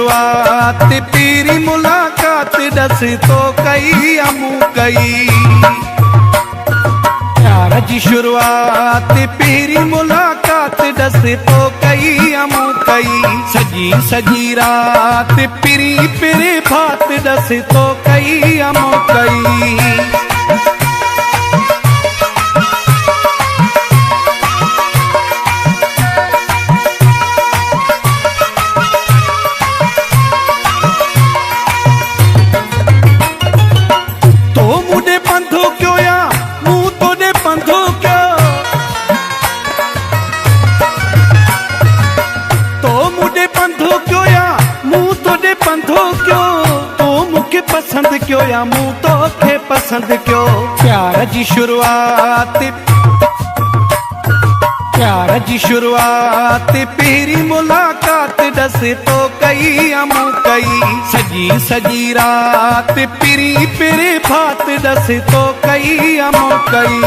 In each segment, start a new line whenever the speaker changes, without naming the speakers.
शुरुआत पीरी मुलाकात दस तो कई अमू कई। प्यार जी शुरुआत पीरी मुलाकात दस तो कई अमू कई। सजी सजी रात पीरी पिरे भात दस तो कई अमू कई। पसंद क्यों या मुँह तो खे पसंद क्यों। प्यार जी शुरुआत पहरी मुलाकात दस तो कई अमू कई। सजी सजी रात पीरी पिरे भात दस तो कई अमू कई।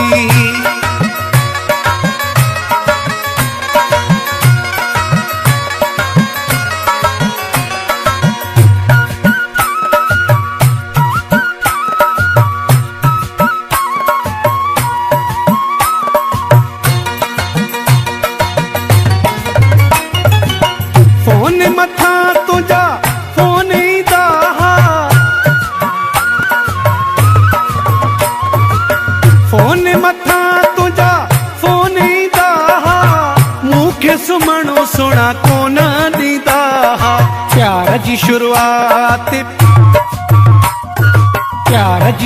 फोन मथा तुझा फोन ही दाहा, फोन मथा तुझा फोन ही दाहा। मूंखे सुमणो सुना कोन ॾींदा। प्यार जी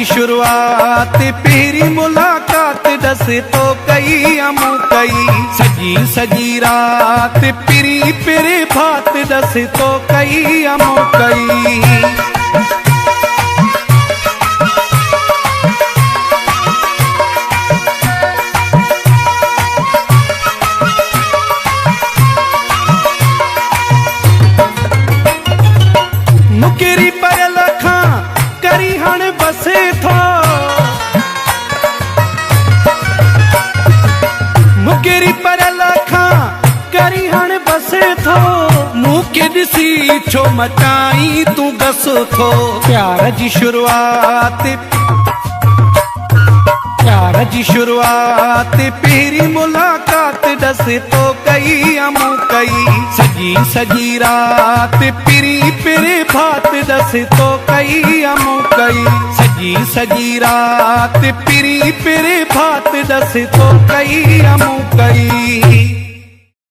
शुरुआत पहरी मुलाकात दस तो कई अमू कई। सजी सजी रात पीरी पिरे भात दस तो कई अमू कई। मुकेरी पर लखा करी हाणे बसे थो। मुकेरी पर लखा करी हाणे बसे थो। मूंखे ॾिसी छो मचाई तूं गस थो। प्यार जी शुरुआत पहरी मुलाकात दस तो कई अमू कई। सजी सजी रात पीरी पिरे भात दस तो कई अमू कई। सजी सजी रात पीरी पिरे भात दस तो कई अमू कई।